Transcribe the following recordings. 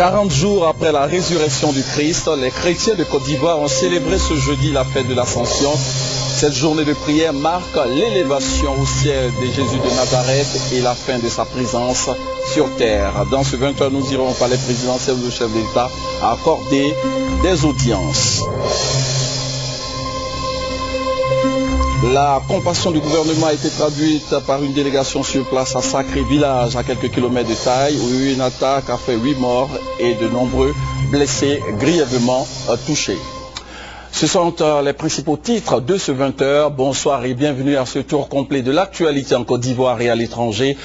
40 jours après la résurrection du Christ, les chrétiens de Côte d'Ivoire ont célébré ce jeudi la fête de l'Ascension. Cette journée de prière marque l'élévation au ciel de Jésus de Nazareth et la fin de sa présence sur terre. Dans ce 20h, nous irons au palais présidentiel où le chef de l'État a accordé des audiences. La compassion du gouvernement a été traduite par une délégation sur place à Sacré Village, à quelques kilomètres de Taille, où une attaque a fait 8 morts et de nombreux blessés grièvement touchés. Ce sont les principaux titres de ce 20h. Bonsoir et bienvenue à ce tour complet de l'actualité en Côte d'Ivoire et à l'étranger.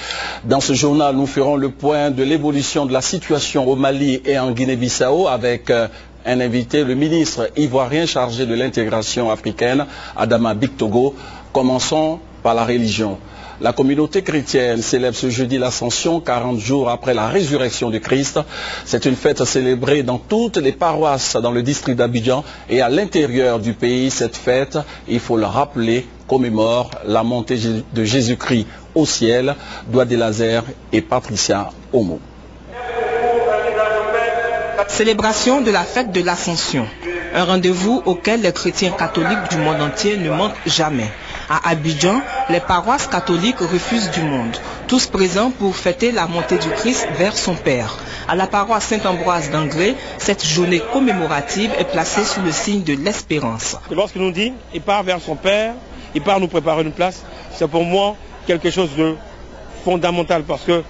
Dans ce journal, nous ferons le point de l'évolution de la situation au Mali et en Guinée-Bissau avec un invité, le ministre ivoirien chargé de l'intégration africaine, Adama Bictogo. Commençons par la religion. La communauté chrétienne célèbre ce jeudi l'Ascension, 40 jours après la résurrection du Christ. C'est une fête célébrée dans toutes les paroisses dans le district d'Abidjan et à l'intérieur du pays. Cette fête, il faut le rappeler, commémore la montée de Jésus-Christ au ciel. Doigt de Lazer et Patricia Omo. Célébration de la fête de l'Ascension, un rendez-vous auquel les chrétiens catholiques du monde entier ne manquent jamais. À Abidjan, les paroisses catholiques refusent du monde, tous présents pour fêter la montée du Christ vers son Père. À la paroisse Saint-Ambroise d'Anglais, cette journée commémorative est placée sous le signe de l'espérance. Lorsqu'il nous dit, il part vers son Père, il part nous préparer une place, c'est pour moi quelque chose de fondamental parce que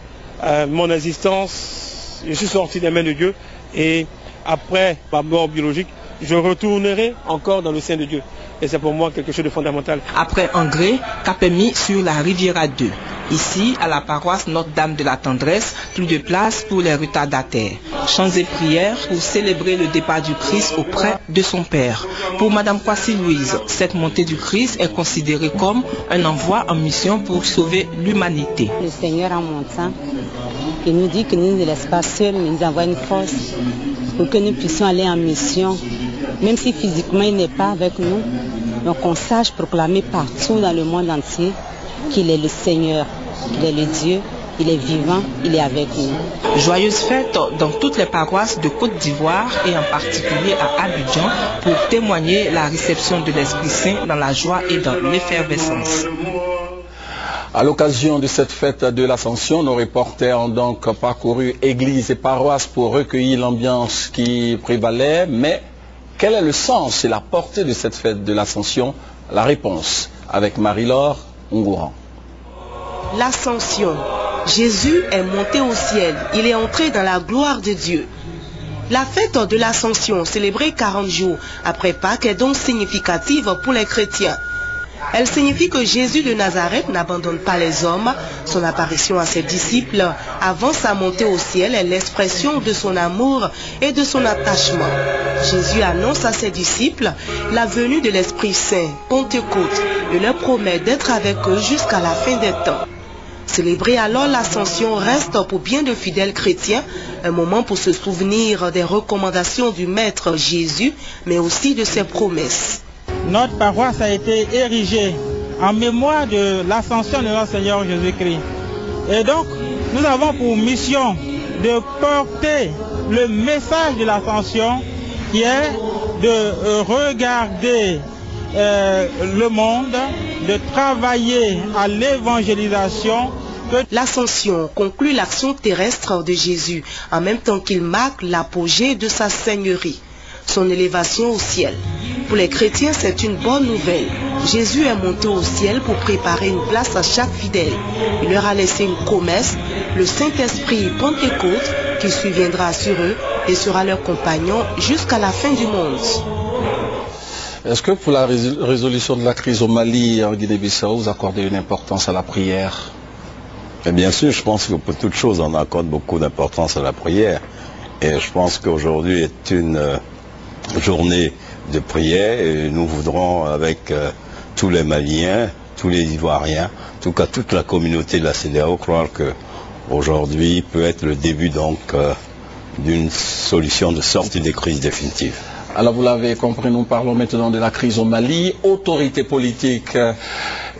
mon existence, je suis sorti des mains de Dieu et après ma mort biologique, je retournerai encore dans le sein de Dieu. Et c'est pour moi quelque chose de fondamental. Après Angré, Kapemi sur la Riviera 2. Ici, à la paroisse Notre-Dame de la Tendresse, plus de place pour les retardataires. Chants et prières pour célébrer le départ du Christ auprès de son Père. Pour Madame Kwasi Louise, cette montée du Christ est considérée comme un envoi en mission pour sauver l'humanité. Le Seigneur en montant, il nous dit que nous ne laisse pas seuls, mais nous envoie une force pour que nous puissions aller en mission. Même si physiquement il n'est pas avec nous, donc on sache proclamer partout dans le monde entier qu'il est le Seigneur, qu'il est le Dieu, il est vivant, il est avec nous. Joyeuse fête dans toutes les paroisses de Côte d'Ivoire et en particulier à Abidjan pour témoigner la réception de l'Esprit Saint dans la joie et dans l'effervescence. À l'occasion de cette fête de l'Ascension, nos reporters ont donc parcouru églises et paroisses pour recueillir l'ambiance qui prévalait, mais quel est le sens et la portée de cette fête de l'Ascension? La réponse avec Marie-Laure Ngouran. L'Ascension. Jésus est monté au ciel. Il est entré dans la gloire de Dieu. La fête de l'Ascension, célébrée 40 jours après Pâques, est donc significative pour les chrétiens. Elle signifie que Jésus de Nazareth n'abandonne pas les hommes. Son apparition à ses disciples avant sa montée au ciel est l'expression de son amour et de son attachement. Jésus annonce à ses disciples la venue de l'Esprit Saint, Pentecôte, et leur promet d'être avec eux jusqu'à la fin des temps. Célébrer alors l'Ascension reste pour bien de fidèles chrétiens un moment pour se souvenir des recommandations du Maître Jésus, mais aussi de ses promesses. Notre paroisse a été érigée en mémoire de l'ascension de notre Seigneur Jésus-Christ. Et donc, nous avons pour mission de porter le message de l'ascension qui est de regarder le monde, de travailler à l'évangélisation. L'Ascension conclut l'action terrestre de Jésus en même temps qu'il marque l'apogée de sa seigneurie, son élévation au ciel. Pour les chrétiens, c'est une bonne nouvelle. Jésus est monté au ciel pour préparer une place à chaque fidèle. Il leur a laissé une promesse, le Saint-Esprit Pentecôte, qui surviendra sur eux et sera leur compagnon jusqu'à la fin du monde. Est-ce que pour la résolution de la crise au Mali et en Guinée-Bissau, vous accordez une importance à la prière? Et bien sûr, je pense que pour toute chose, on accorde beaucoup d'importance à la prière. Et je pense qu'aujourd'hui est une journée de prière et nous voudrons avec tous les Maliens, tous les Ivoiriens, en tout cas toute la communauté de la CEDEAO, croire qu'aujourd'hui peut être le début donc d'une solution de sortie des crises définitives. Alors vous l'avez compris, nous parlons maintenant de la crise au Mali. Autorités politiques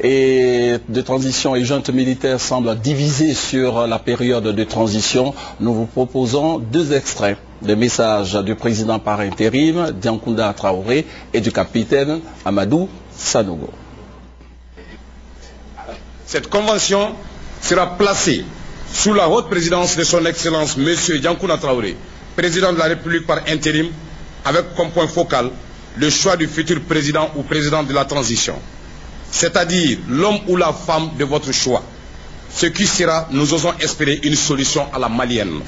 et de transition et junte militaire semblent divisés sur la période de transition, nous vous proposons 2 extraits des messages du président par intérim, Diankounda Traoré, et du capitaine Amadou Sanogo. Cette convention sera placée sous la haute présidence de son Excellence M. Diankounda Traoré, président de la République par intérim, avec comme point focal le choix du futur président ou président de la transition, c'est-à-dire l'homme ou la femme de votre choix. Ce qui sera, nous osons espérer, une solution à la malienne.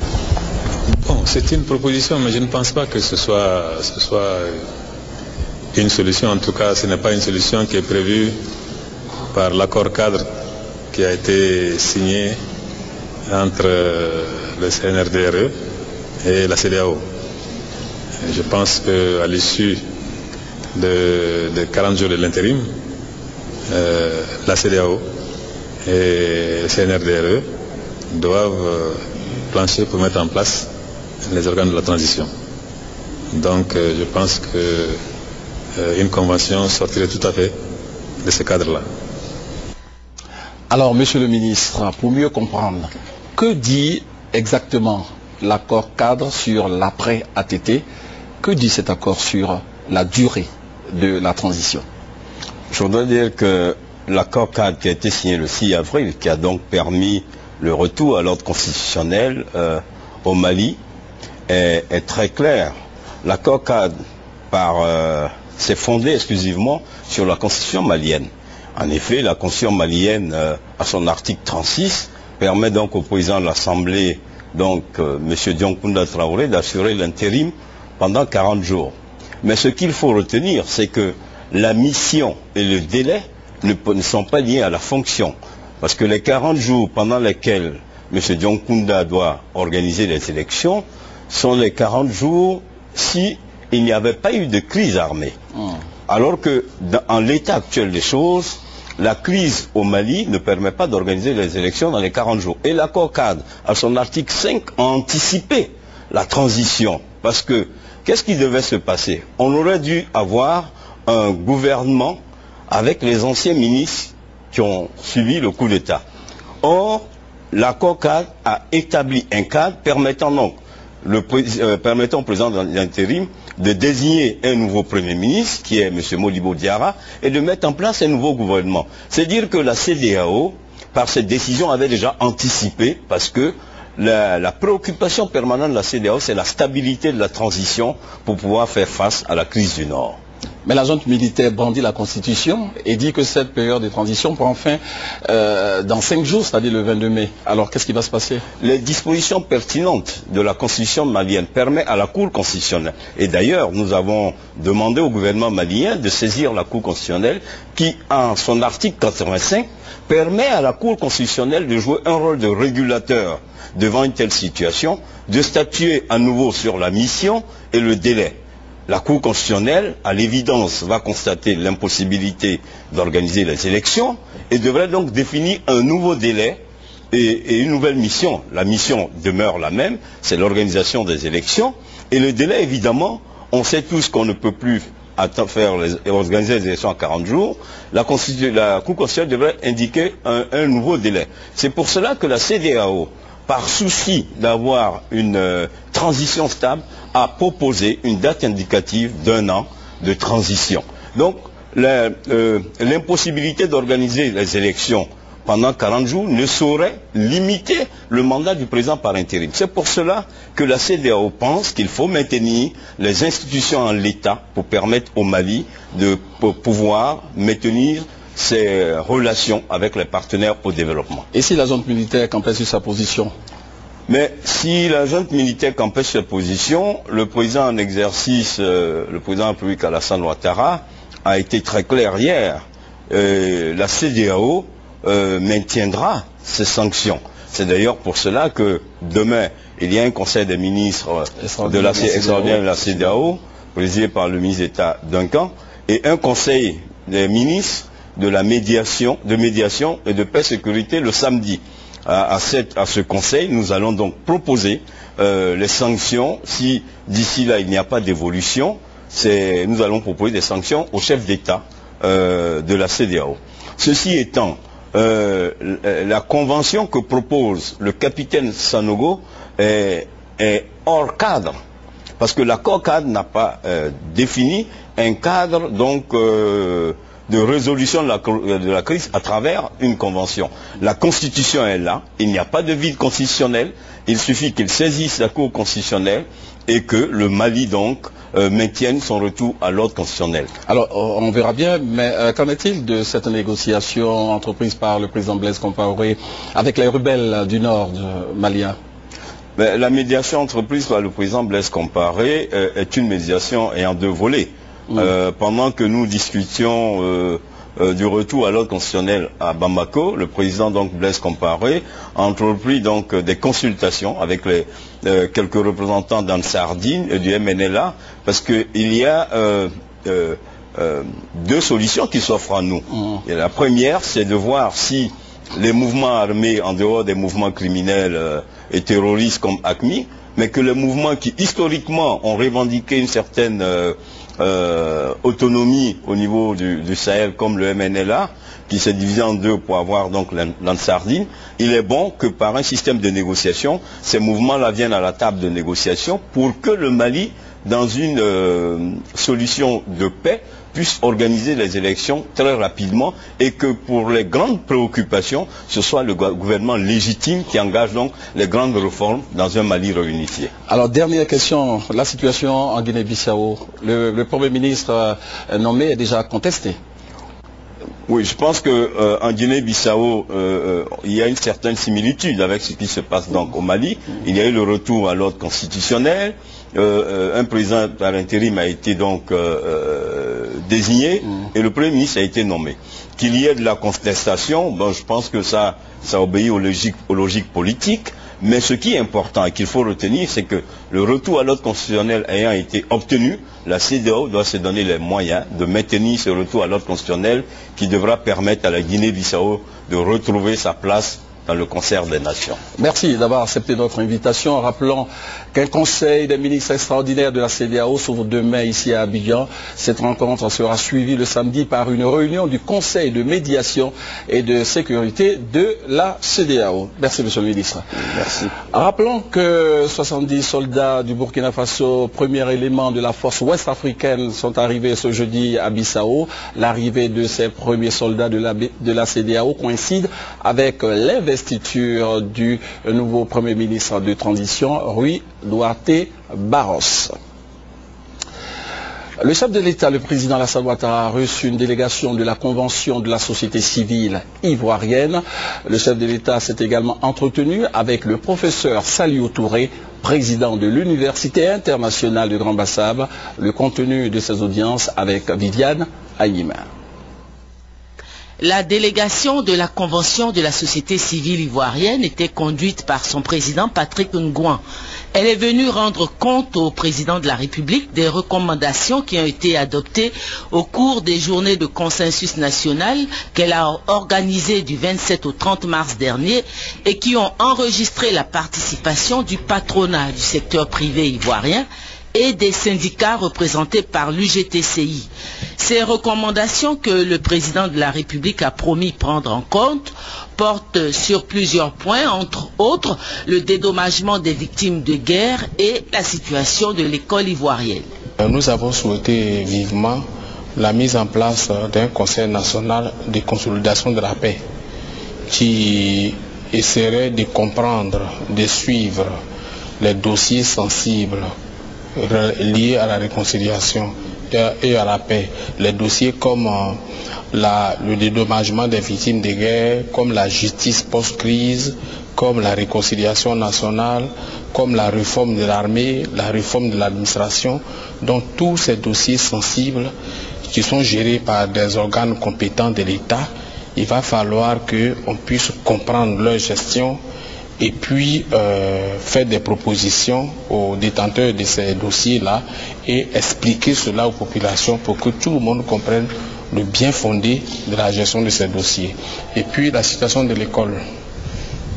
Bon, c'est une proposition, mais je ne pense pas que ce soit une solution. En tout cas, ce n'est pas une solution qui est prévue par l'accord cadre qui a été signé entre le CNRDRE et la CEDEAO. Je pense qu'à l'issue de 40 jours de l'intérim, la CEDEAO et le CNRDRE doivent plancher pour mettre en place les organes de la transition. Donc je pense qu'une convention sortirait tout à fait de ce cadre-là. Alors, Monsieur le ministre, pour mieux comprendre, que dit exactement l'accord cadre sur l'après-ATT? Que dit cet accord sur la durée de la transition? Je voudrais dire que l'accord cadre qui a été signé le 6 avril, qui a donc permis le retour à l'ordre constitutionnel au Mali, est très clair. L'accord cadre s'est fondé exclusivement sur la constitution malienne. En effet, la constitution malienne, à son article 36, permet donc au président de l'Assemblée, donc M. Diankounda Traoré, d'assurer l'intérim pendant 40 jours. Mais ce qu'il faut retenir, c'est que la mission et le délai ne sont pas liés à la fonction. Parce que les 40 jours pendant lesquels M. Diankounda doit organiser les élections sont les 40 jours si il n'y avait pas eu de crise armée. Alors que dans l'état actuel des choses, la crise au Mali ne permet pas d'organiser les élections dans les 40 jours. Et l'accord cadre, à son article 5, a anticipé la transition. Parce que, qu'est-ce qui devait se passer? On aurait dû avoir un gouvernement avec les anciens ministres qui ont suivi le coup d'État. Or, l'accord cadre a établi un cadre permettant donc permettant au président de l'intérim de désigner un nouveau Premier ministre, qui est M. Modibo Diarra, et de mettre en place un nouveau gouvernement. C'est dire que la CEDEAO, par cette décision, avait déjà anticipé, parce que la préoccupation permanente de la CEDEAO, c'est la stabilité de la transition pour pouvoir faire face à la crise du Nord. Mais la junte militaire brandit la Constitution et dit que cette période de transition prend fin dans 5 jours, c'est-à-dire le 22 mai. Alors, qu'est-ce qui va se passer? Les dispositions pertinentes de la Constitution malienne permettent à la Cour constitutionnelle. Et d'ailleurs, nous avons demandé au gouvernement malien de saisir la Cour constitutionnelle qui, en son article 85, permet à la Cour constitutionnelle de jouer un rôle de régulateur devant une telle situation, de statuer à nouveau sur la mission et le délai. La Cour constitutionnelle, à l'évidence, va constater l'impossibilité d'organiser les élections et devrait donc définir un nouveau délai et une nouvelle mission. La mission demeure la même, c'est l'organisation des élections. Et le délai, évidemment, on sait tous qu'on ne peut plus organiser les élections en 40 jours. La Cour constitutionnelle devrait indiquer un nouveau délai. C'est pour cela que la CEDEAO, par souci d'avoir une transition stable, a proposé une date indicative d'1 an de transition. Donc, l'impossibilité d'organiser les élections pendant 40 jours ne saurait limiter le mandat du président par intérim. C'est pour cela que la CEDEAO pense qu'il faut maintenir les institutions en l'état pour permettre au Mali de pouvoir maintenir ses relations avec les partenaires au développement. Et si la junte militaire campait sur sa position? Mais si la junte militaire campait sur sa position, le président en exercice, le président de la République Alassane Ouattara, a été très clair hier. La CEDEAO maintiendra ces sanctions. C'est d'ailleurs pour cela que demain, il y a un conseil des ministres extraordinaire de la CEDEAO, présidé par le ministre d'État Duncan, et un conseil des ministres de la médiation et de paix et sécurité le samedi. À ce conseil, nous allons donc proposer les sanctions. Si d'ici là il n'y a pas d'évolution, nous allons proposer des sanctions au chef d'État de la CEDEAO. Ceci étant, la convention que propose le capitaine Sanogo est hors cadre, parce que l'accord cadre n'a pas défini un cadre donc de résolution de la crise à travers une convention. La Constitution est là, il n'y a pas de vide constitutionnel, il suffit qu'il saisisse la Cour constitutionnelle et que le Mali donc maintienne son retour à l'ordre constitutionnel. Alors on verra bien, mais qu'en est-il de cette négociation entreprise par le président Blaise Compaoré avec les rebelles du nord malien? La médiation entreprise par le président Blaise Compaoré est une médiation ayant deux volets. Pendant que nous discutions du retour à l'ordre constitutionnel à Bamako, le président donc Blaise Compaoré a entrepris donc des consultations avec quelques représentants d'Ansardine et du MNLA, parce qu'il y a deux solutions qui s'offrent à nous. Et la première, c'est de voir si les mouvements armés, en dehors des mouvements criminels et terroristes comme AQMI, mais que les mouvements qui historiquement ont revendiqué une certaine autonomie au niveau du Sahel, comme le MNLA, qui s'est divisé en deux pour avoir donc l'Ansardine, il est bon que par un système de négociation, ces mouvements-là viennent à la table de négociation pour que le Mali, dans une solution de paix, puisse organiser les élections très rapidement et que pour les grandes préoccupations, ce soit le gouvernement légitime qui engage donc les grandes réformes dans un Mali réunifié. Alors, dernière question, la situation en Guinée-Bissau, le Premier ministre nommé est déjà contesté. Oui, je pense qu'en Guinée-Bissau, il y a une certaine similitude avec ce qui se passe donc au Mali. Il y a eu le retour à l'ordre constitutionnel. Un président par intérim a été donc désigné et le Premier ministre a été nommé. Qu'il y ait de la contestation, bon, je pense que ça obéit aux logiques politiques. Mais ce qui est important et qu'il faut retenir, c'est que le retour à l'ordre constitutionnel ayant été obtenu, la CEDEAO doit se donner les moyens de maintenir ce retour à l'ordre constitutionnel qui devra permettre à la Guinée-Bissau de retrouver sa place dans le concert des nations. Merci d'avoir accepté notre invitation. Rappelons qu'un conseil des ministres extraordinaires de la CEDEAO s'ouvre demain ici à Abidjan. Cette rencontre sera suivie le samedi par une réunion du conseil de médiation et de sécurité de la CEDEAO. Merci, monsieur le ministre. Merci. Rappelons que 70 soldats du Burkina Faso, premier élément de la force ouest-africaine, sont arrivés ce jeudi à Bissau. L'arrivée de ces premiers soldats de la CEDEAO coïncide avec l'investissement du nouveau Premier ministre de transition, Rui Duarte Barros. Le chef de l'État, le président Alassane Ouattara, a reçu une délégation de la Convention de la société civile ivoirienne. Le chef de l'État s'est également entretenu avec le professeur Saliou Touré, président de l'Université internationale de Grand Bassam. Le contenu de ces audiences avec Viviane Aïma. La délégation de la Convention de la société civile ivoirienne était conduite par son président Patrick Ngouan. Elle est venue rendre compte au président de la République des recommandations qui ont été adoptées au cours des journées de consensus national qu'elle a organisées du 27 au 30 mars dernier et qui ont enregistré la participation du patronat du secteur privé ivoirien et des syndicats représentés par l'UGTCI. Ces recommandations que le président de la République a promis prendre en compte portent sur plusieurs points, entre autres le dédommagement des victimes de guerre et la situation de l'école ivoirienne. Nous avons souhaité vivement la mise en place d'un conseil national de consolidation de la paix qui essaierait de comprendre, de suivre les dossiers sensibles liés à la réconciliation et à la paix. Les dossiers comme le dédommagement des victimes de guerre, comme la justice post-crise, comme la réconciliation nationale, comme la réforme de l'armée, la réforme de l'administration. Donc tous ces dossiers sensibles qui sont gérés par des organes compétents de l'État, il va falloir qu'on puisse comprendre leur gestion et puis faire des propositions aux détenteurs de ces dossiers-là et expliquer cela aux populations pour que tout le monde comprenne le bien fondé de la gestion de ces dossiers. Et puis la situation de l'école.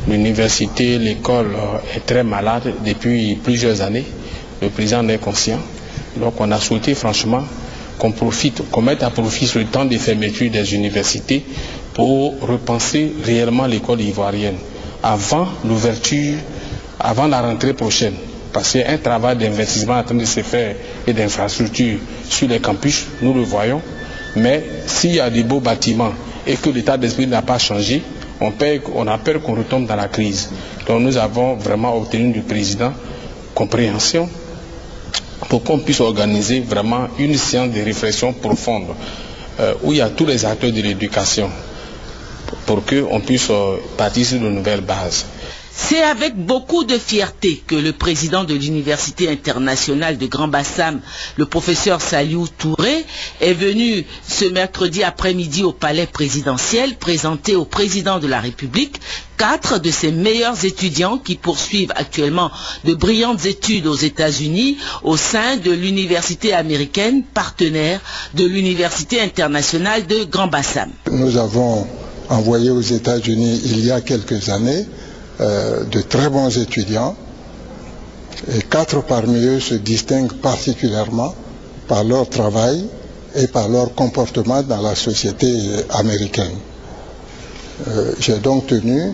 L'université, l'école est très malade depuis plusieurs années. Le président en est conscient. Donc on a souhaité franchement qu'on mette à profit ce temps de fermeture des universités pour repenser réellement l'école ivoirienne avant l'ouverture, avant la rentrée prochaine. Parce qu'il y a un travail d'investissement en train de se faire et d'infrastructure sur les campus, nous le voyons. Mais s'il y a des beaux bâtiments et que l'état d'esprit n'a pas changé, on a peur qu'on retombe dans la crise. Donc nous avons vraiment obtenu du président compréhension pour qu'on puisse organiser vraiment une séance de réflexion profonde où il y a tous les acteurs de l'éducation pour qu'on puisse partir sur de nouvelles bases. C'est avec beaucoup de fierté que le président de l'Université internationale de Grand Bassam, le professeur Saliou Touré, est venu ce mercredi après-midi au palais présidentiel présenter au président de la République 4 de ses meilleurs étudiants qui poursuivent actuellement de brillantes études aux États-Unis au sein de l'université américaine partenaire de l'Université internationale de Grand Bassam. Nous avons envoyé aux États-Unis il y a quelques années de très bons étudiants et 4 parmi eux se distinguent particulièrement par leur travail et par leur comportement dans la société américaine. J'ai donc tenu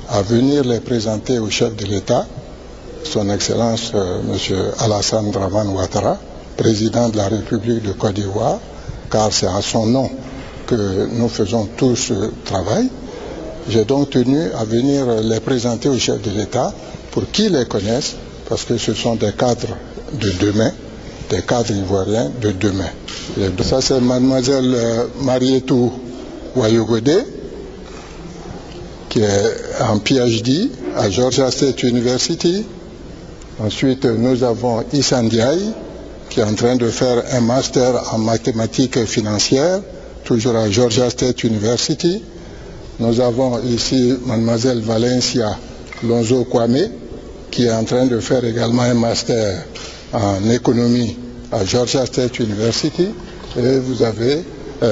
à venir les présenter au chef de l'État, son Excellence M. Alassane Dramane Ouattara, président de la République de Côte d'Ivoire, car c'est à son nom que nous faisons tout ce travail. J'ai donc tenu à venir les présenter au chef de l'État pour qu'ils les connaissent, parce que ce sont des cadres de demain, des cadres ivoiriens de demain. Ça c'est mademoiselle Marietou Wayogode, qui est en PhD à Georgia State University. Ensuite, nous avons Issa Ndiaye, qui est en train de faire un master en mathématiques financières, toujours à Georgia State University. Nous avons ici mademoiselle Valencia Lonzo Kwame, qui est en train de faire également un master en économie à Georgia State University. Et vous avez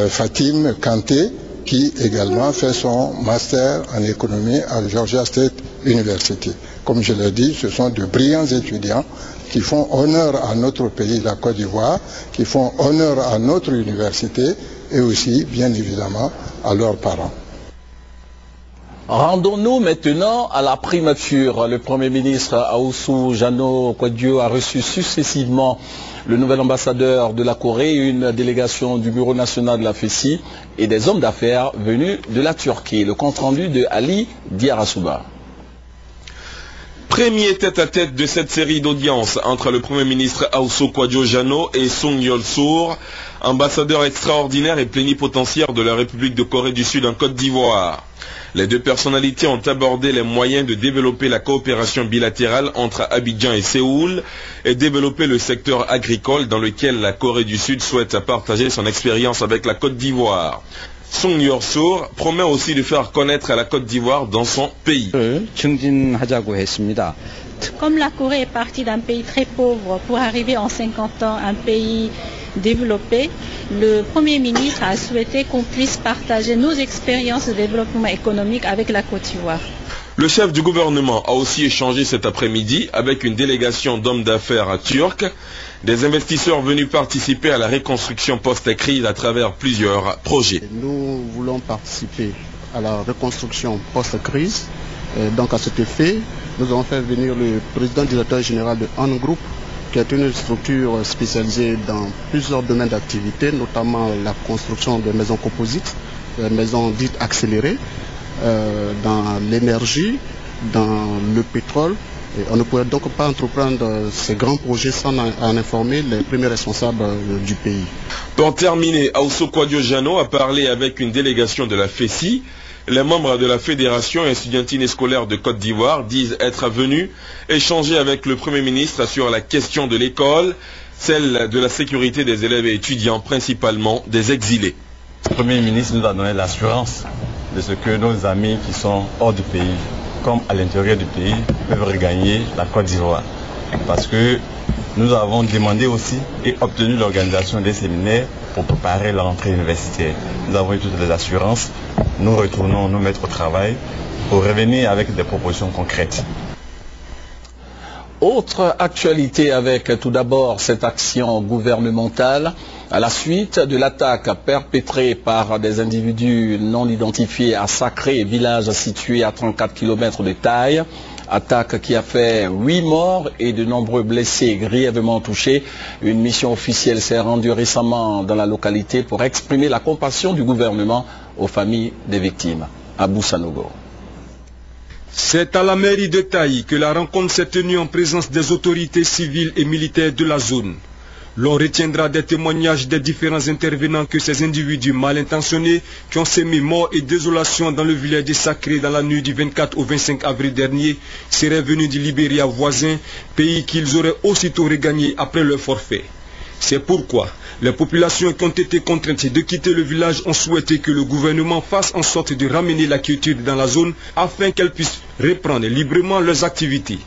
Fatim Kanté, qui également fait son master en économie à Georgia State University. Comme je l'ai dit, ce sont de brillants étudiants qui font honneur à notre pays, la Côte d'Ivoire, qui font honneur à notre université et aussi, bien évidemment, à leurs parents. Rendons-nous maintenant à la primature. Le Premier ministre Aoussou Jano Kwadjo a reçu successivement le nouvel ambassadeur de la Corée, une délégation du Bureau national de la FECI et des hommes d'affaires venus de la Turquie. Le compte-rendu de Ali Diarasouba. Premier tête-à-tête de cette série d'audiences entre le Premier ministre Aoussou Kwadjo Jano et Song Yeol-sour, ambassadeur extraordinaire et plénipotentiaire de la République de Corée du Sud en Côte d'Ivoire. Les deux personnalités ont abordé les moyens de développer la coopération bilatérale entre Abidjan et Séoul et développer le secteur agricole dans lequel la Corée du Sud souhaite partager son expérience avec la Côte d'Ivoire. Song Yeol-sour promet aussi de faire connaître la Côte d'Ivoire dans son pays. Comme la Corée est partie d'un pays très pauvre pour arriver en 50 ans à un pays développé, le Premier ministre a souhaité qu'on puisse partager nos expériences de développement économique avec la Côte d'Ivoire. Le chef du gouvernement a aussi échangé cet après-midi avec une délégation d'hommes d'affaires turcs, des investisseurs venus participer à la reconstruction post-crise à travers plusieurs projets. Nous voulons participer à la reconstruction post-crise. Donc à cet effet, nous avons fait venir le président directeur général de Han Group, qui est une structure spécialisée dans plusieurs domaines d'activité, notamment la construction de maisons composites, des maisons dites accélérées, dans l'énergie, dans le pétrole. Et on ne pourrait donc pas entreprendre ces grands projets sans en informer les premiers responsables du pays. Pour terminer, Aoussou Kwadjo Jano a parlé avec une délégation de la FECI. Les membres de la Fédération estudiantine et scolaire de Côte d'Ivoire disent être venus échanger avec le Premier ministre sur la question de l'école, celle de la sécurité des élèves et étudiants, principalement des exilés. Le Premier ministre nous a donné l'assurance de ce que nos amis qui sont hors du pays, comme à l'intérieur du pays, peuvent regagner la Côte d'Ivoire. Parce que nous avons demandé aussi et obtenu l'organisation des séminaires pour préparer la rentrée universitaire. Nous avons eu toutes les assurances. Nous retournons nous mettre au travail pour revenir avec des propositions concrètes. Autre actualité avec tout d'abord cette action gouvernementale à la suite de l'attaque perpétrée par des individus non identifiés à Sacré, village situé à 34 km de Taï. Attaque qui a fait 8 morts et de nombreux blessés grièvement touchés. Une mission officielle s'est rendue récemment dans la localité pour exprimer la compassion du gouvernement aux familles des victimes. Abou Sanogo. C'est à la mairie de Taï que la rencontre s'est tenue en présence des autorités civiles et militaires de la zone. L'on retiendra des témoignages des différents intervenants que ces individus mal intentionnés qui ont sémé mort et désolation dans le village de Sacré dans la nuit du 24 au 25 avril dernier seraient venus du Libéria voisin, pays qu'ils auraient aussitôt regagné après leur forfait. C'est pourquoi les populations qui ont été contraintes de quitter le village ont souhaité que le gouvernement fasse en sorte de ramener la quiétude dans la zone afin qu'elles puissent reprendre librement leurs activités.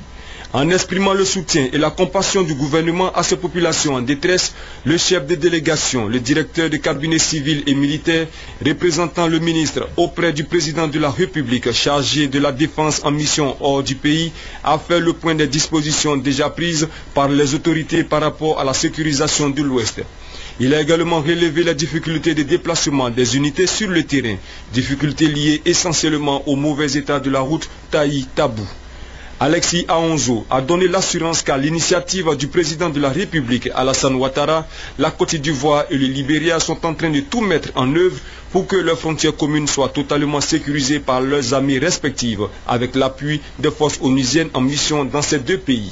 En exprimant le soutien et la compassion du gouvernement à ces populations en détresse, le chef de délégation, le directeur de cabinet civil et militaire, représentant le ministre auprès du président de la République chargé de la défense en mission hors du pays, a fait le point des dispositions déjà prises par les autorités par rapport à la sécurisation de l'Ouest. Il a également relevé les difficultés de déplacement des unités sur le terrain, difficultés liées essentiellement au mauvais état de la route Taï-Tabou. Alexis Aonzo a donné l'assurance qu'à l'initiative du président de la République, Alassane Ouattara, la Côte d'Ivoire et le Libéria sont en train de tout mettre en œuvre pour que leurs frontières communes soient totalement sécurisées par leurs amis respectifs, avec l'appui des forces onusiennes en mission dans ces deux pays.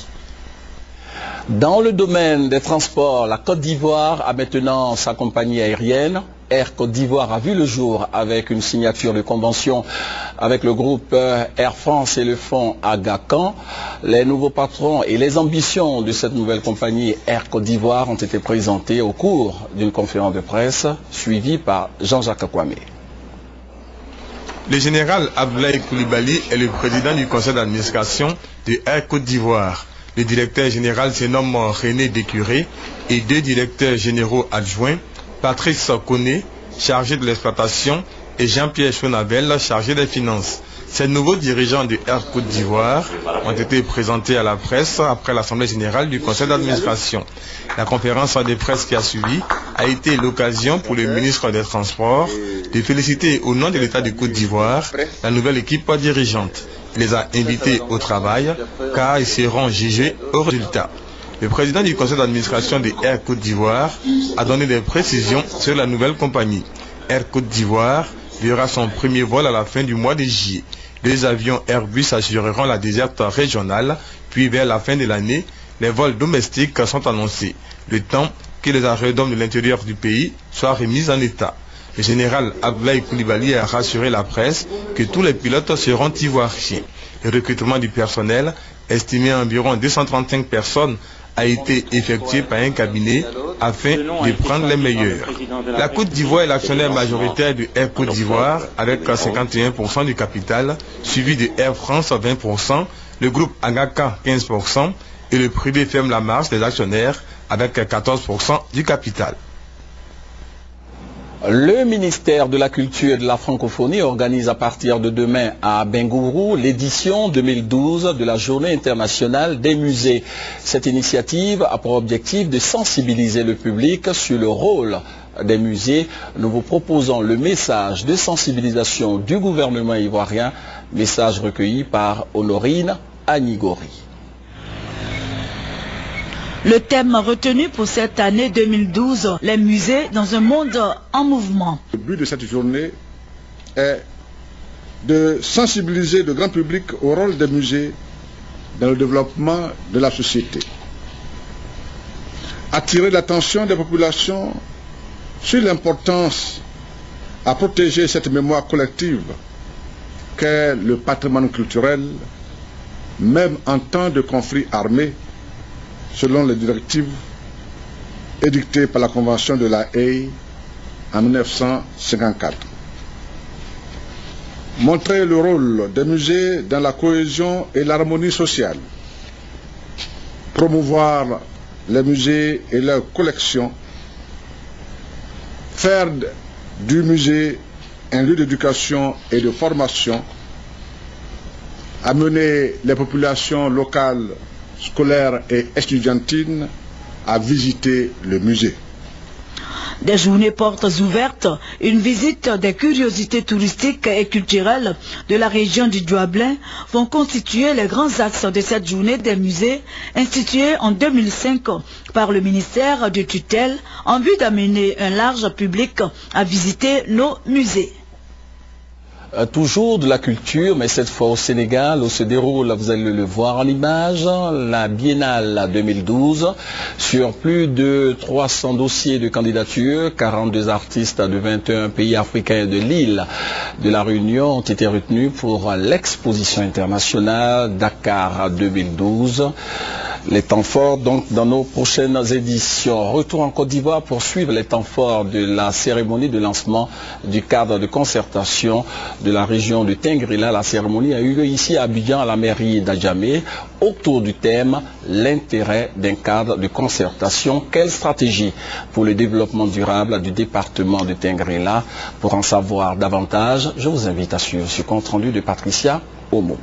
Dans le domaine des transports, la Côte d'Ivoire a maintenant sa compagnie aérienne. Air Côte d'Ivoire a vu le jour avec une signature de convention avec le groupe Air France et le fonds Agacan. Les nouveaux patrons et les ambitions de cette nouvelle compagnie Air Côte d'Ivoire ont été présentés au cours d'une conférence de presse suivie par Jean-Jacques Kwame. Le général Abdoulaye Coulibaly est le président du conseil d'administration de Air Côte d'Ivoire. Le directeur général se nomme René Décuré et 2 directeurs généraux adjoints, Patrice Koné, chargé de l'exploitation, et Jean-Pierre Chouinabel, chargé des finances. Ces nouveaux dirigeants de Air Côte d'Ivoire ont été présentés à la presse après l'Assemblée générale du conseil d'administration. La conférence de presse qui a suivi a été l'occasion pour le ministre des Transports de féliciter au nom de l'État de Côte d'Ivoire la nouvelle équipe dirigeante. Il les a invités au travail car ils seront jugés au résultat. Le président du conseil d'administration de Air Côte d'Ivoire a donné des précisions sur la nouvelle compagnie. Air Côte d'Ivoire verra son premier vol à la fin du mois de juillet. 2 avions Airbus assureront la desserte régionale, puis vers la fin de l'année, les vols domestiques sont annoncés, le temps que les aérodromes de l'intérieur du pays soient remis en état. Le général Abdoulaye Coulibaly a rassuré la presse que tous les pilotes seront ivoiriens. Le recrutement du personnel, estimé à environ 235 personnes, a été effectué par un cabinet afin de prendre les meilleurs. La Côte d'Ivoire est l'actionnaire majoritaire de Air Côte d'Ivoire avec 51% du capital, suivi de Air France 20%, le groupe Agacan 15% et le privé ferme la marche des actionnaires avec 14% du capital. Le ministère de la Culture et de la Francophonie organise à partir de demain à Bengourou l'édition 2012 de la Journée internationale des musées. Cette initiative a pour objectif de sensibiliser le public sur le rôle des musées. Nous vous proposons le message de sensibilisation du gouvernement ivoirien, message recueilli par Honorine Anigori. Le thème retenu pour cette année 2012, les musées dans un monde en mouvement. Le but de cette journée est de sensibiliser le grand public au rôle des musées dans le développement de la société. Attirer l'attention des populations sur l'importance à protéger cette mémoire collective qu'est le patrimoine culturel, même en temps de conflit armé, selon les directives édictées par la Convention de La Haye en 1954. Montrer le rôle des musées dans la cohésion et l'harmonie sociale. Promouvoir les musées et leurs collections. Faire du musée un lieu d'éducation et de formation. Amener les populations locales scolaires et estudiantines à visiter le musée. Des journées portes ouvertes, une visite des curiosités touristiques et culturelles de la région du Douablin vont constituer les grands axes de cette journée des musées instituée en 2005 par le ministère de tutelle en vue d'amener un large public à visiter nos musées. Toujours de la culture, mais cette fois au Sénégal, où se déroule, vous allez le voir en image, la Biennale 2012, sur plus de 300 dossiers de candidature, 42 artistes de 21 pays africains de l'île de la Réunion ont été retenus pour l'exposition internationale Dakar 2012. Les temps forts donc dans nos prochaines éditions. Retour en Côte d'Ivoire pour suivre les temps forts de la cérémonie de lancement du cadre de concertation de la région de Tingrila. La cérémonie a eu lieu ici à Abidjan, à la mairie d'Adjamé, autour du thème « L'intérêt d'un cadre de concertation ». Quelle stratégie pour le développement durable du département de Tingrila? Pour en savoir davantage, je vous invite à suivre ce compte rendu de Patricia Omo.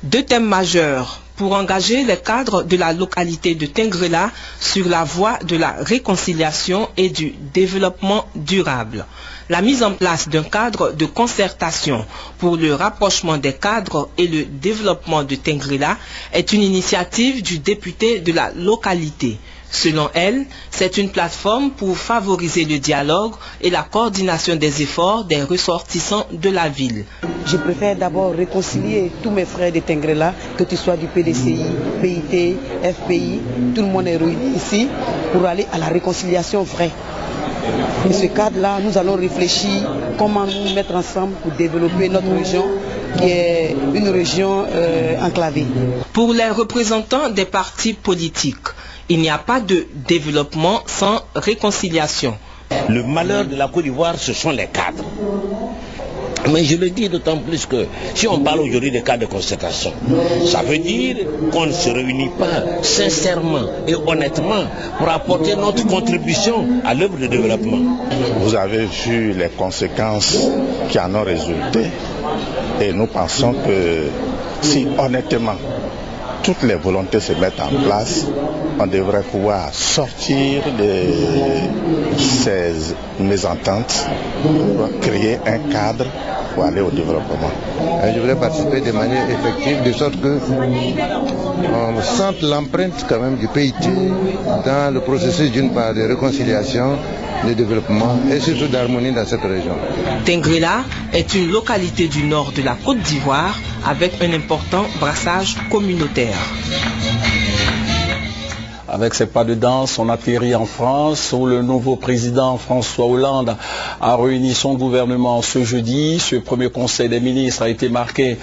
Deux thèmes majeurs pour engager les cadres de la localité de Tingrila sur la voie de la réconciliation et du développement durable. La mise en place d'un cadre de concertation pour le rapprochement des cadres et le développement de Tingrila est une initiative du député de la localité. Selon elle, c'est une plateforme pour favoriser le dialogue et la coordination des efforts des ressortissants de la ville. Je préfère d'abord réconcilier tous mes frères de Tingrila, que tu sois du PDCI, PIT, FPI, tout le monde est réuni ici pour aller à la réconciliation vraie. Et ce cadre-là, nous allons réfléchir comment nous mettre ensemble pour développer notre région, qui est une région enclavée. Pour les représentants des partis politiques, il n'y a pas de développement sans réconciliation. Le malheur de la Côte d'Ivoire, ce sont les cadres. Mais je le dis d'autant plus que si on parle aujourd'hui des cadres de concertation, ça veut dire qu'on ne se réunit pas sincèrement et honnêtement pour apporter notre contribution à l'œuvre de développement. Vous avez vu les conséquences qui en ont résulté et nous pensons que si honnêtement toutes les volontés se mettent en place, on devrait pouvoir sortir de ces mésententes, créer un cadre pour aller au développement. Je voudrais participer de manière effective, de sorte qu'on sente l'empreinte quand même du PIT dans le processus d'une part de réconciliation, de développement et surtout d'harmonie dans cette région. Tingrila est une localité du nord de la Côte d'Ivoire avec un important brassage communautaire. Avec ses pas de danse, on atterrit en France où le nouveau président François Hollande a réuni son gouvernement ce jeudi. Ce premier conseil des ministres a été marqué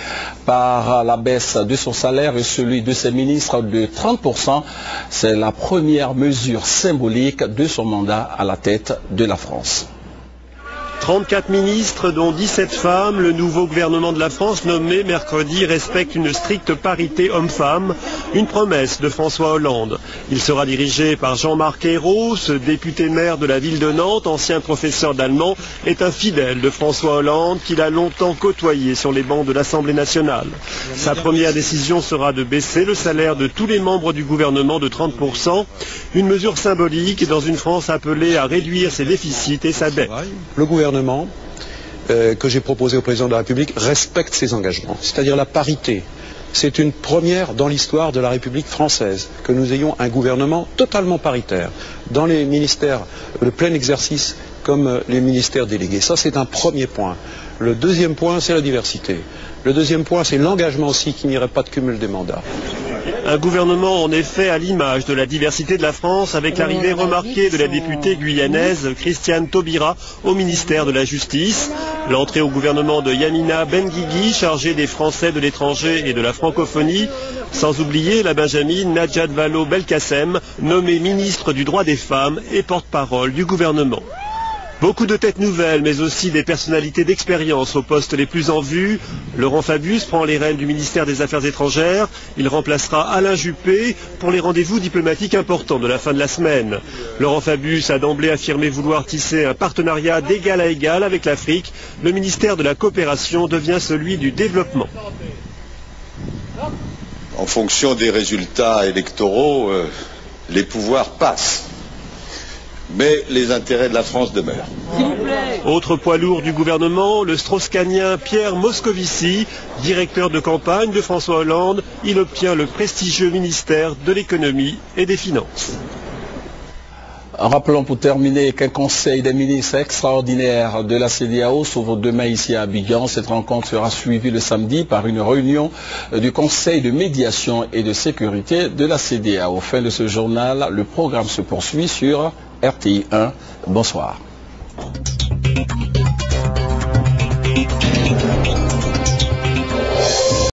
par la baisse de son salaire et celui de ses ministres de 30%. C'est la première mesure symbolique de son mandat à la tête de la France. 34 ministres, dont 17 femmes, le nouveau gouvernement de la France nommé mercredi respecte une stricte parité homme-femme, une promesse de François Hollande. Il sera dirigé par Jean-Marc Ayrault, ce député maire de la ville de Nantes, ancien professeur d'allemand, est un fidèle de François Hollande qu'il a longtemps côtoyé sur les bancs de l'Assemblée nationale. Sa première décision sera de baisser le salaire de tous les membres du gouvernement de 30%, une mesure symbolique dans une France appelée à réduire ses déficits et sa dette. Le gouvernement que j'ai proposé au président de la République respecte ses engagements, c'est-à-dire la parité. C'est une première dans l'histoire de la République française que nous ayons un gouvernement totalement paritaire dans les ministères, le plein exercice comme les ministères délégués. Ça, c'est un premier point. Le deuxième point, c'est la diversité. Le deuxième point, c'est l'engagement aussi qu'il n'y aurait pas de cumul des mandats. Un gouvernement en effet à l'image de la diversité de la France avec l'arrivée remarquée de la députée guyanaise Christiane Taubira au ministère de la Justice, l'entrée au gouvernement de Yamina Benguigui chargée des Français de l'étranger et de la francophonie, sans oublier la benjamine Najat Vallaud-Belkacem nommée ministre du droit des femmes et porte-parole du gouvernement. Beaucoup de têtes nouvelles, mais aussi des personnalités d'expérience aux postes les plus en vue. Laurent Fabius prend les rênes du ministère des Affaires étrangères. Il remplacera Alain Juppé pour les rendez-vous diplomatiques importants de la fin de la semaine. Laurent Fabius a d'emblée affirmé vouloir tisser un partenariat d'égal à égal avec l'Afrique. Le ministère de la Coopération devient celui du développement. En fonction des résultats électoraux, les pouvoirs passent. Mais les intérêts de la France demeurent. Autre poids lourd du gouvernement, le strauss-kahnien Pierre Moscovici, directeur de campagne de François Hollande. Il obtient le prestigieux ministère de l'économie et des finances. Rappelons pour terminer qu'un conseil des ministres extraordinaire de la CEDEAO s'ouvre demain ici à Abidjan. Cette rencontre sera suivie le samedi par une réunion du conseil de médiation et de sécurité de la CEDEAO. Fin de ce journal, le programme se poursuit sur RTI 1. Bonsoir.